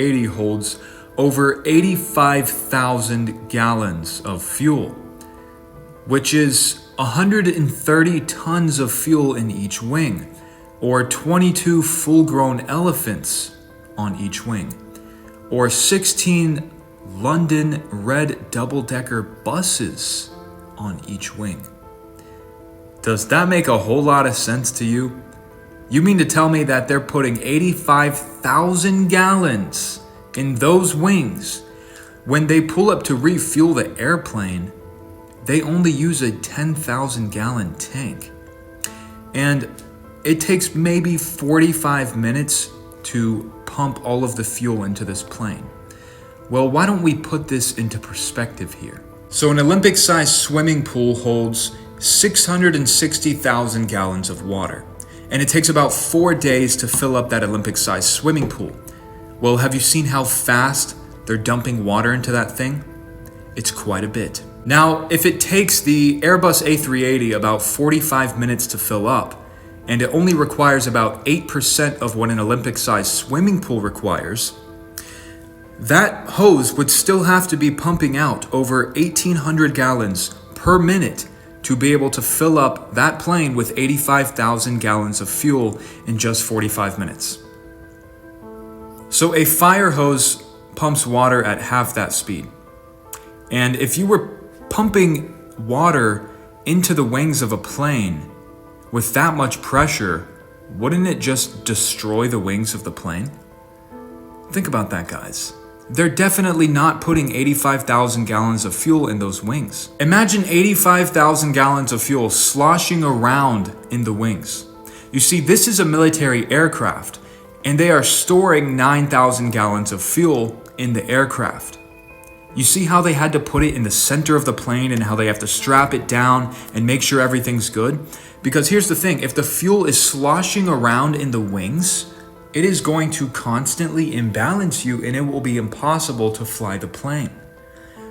A380 holds over 85,000 gallons of fuel, which is 130 tons of fuel in each wing, or 22 full-grown elephants on each wing, or 16 London red double-decker buses on each wing. Does that make a whole lot of sense to you? You mean to tell me that they're putting 85,000 gallons in those wings? When they pull up to refuel the airplane, they only use a 10,000 gallon tank. And it takes maybe 45 minutes to pump all of the fuel into this plane. Well, why don't we put this into perspective here? So an Olympic-sized swimming pool holds 660,000 gallons of water, and it takes about 4 days to fill up that Olympic-sized swimming pool. Well, have you seen how fast they're dumping water into that thing? It's quite a bit. Now, if it takes the Airbus A380 about 45 minutes to fill up, and it only requires about 8% of what an Olympic-sized swimming pool requires, that hose would still have to be pumping out over 1,800 gallons per minute to be able to fill up that plane with 85,000 gallons of fuel in just 45 minutes. So a fire hose pumps water at half that speed. And if you were pumping water into the wings of a plane with that much pressure, wouldn't it just destroy the wings of the plane? Think about that, guys. They're definitely not putting 85,000 gallons of fuel in those wings. Imagine 85,000 gallons of fuel sloshing around in the wings. You see, this is a military aircraft, and they are storing 9,000 gallons of fuel in the aircraft. You see how they had to put it in the center of the plane and how they have to strap it down and make sure everything's good? Because here's the thing, if the fuel is sloshing around in the wings, it is going to constantly imbalance you and it will be impossible to fly the plane.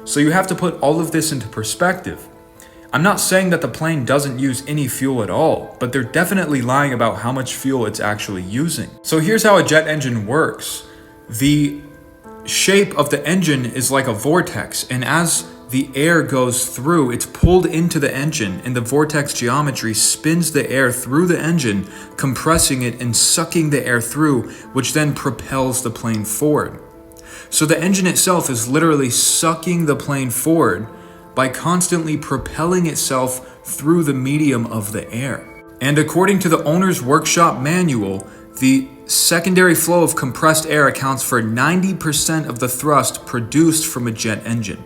So you have to put all of this into perspective. I'm not saying that the plane doesn't use any fuel at all, but they're definitely lying about how much fuel it's actually using. So here's how a jet engine works. The shape of the engine is like a vortex, and as the air goes through, it's pulled into the engine, and the vortex geometry spins the air through the engine, compressing it and sucking the air through, which then propels the plane forward. So the engine itself is literally sucking the plane forward by constantly propelling itself through the medium of the air. And according to the owner's workshop manual, the secondary flow of compressed air accounts for 90% of the thrust produced from a jet engine,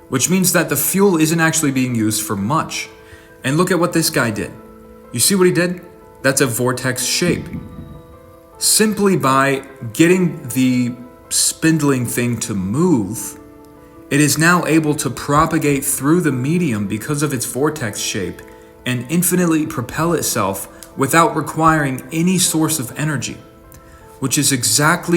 which means that the fuel isn't actually being used for much. And look at what this guy did. You see what he did? That's a vortex shape. Simply by getting the spindling thing to move, it is now able to propagate through the medium because of its vortex shape and infinitely propel itself without requiring any source of energy, which is exactly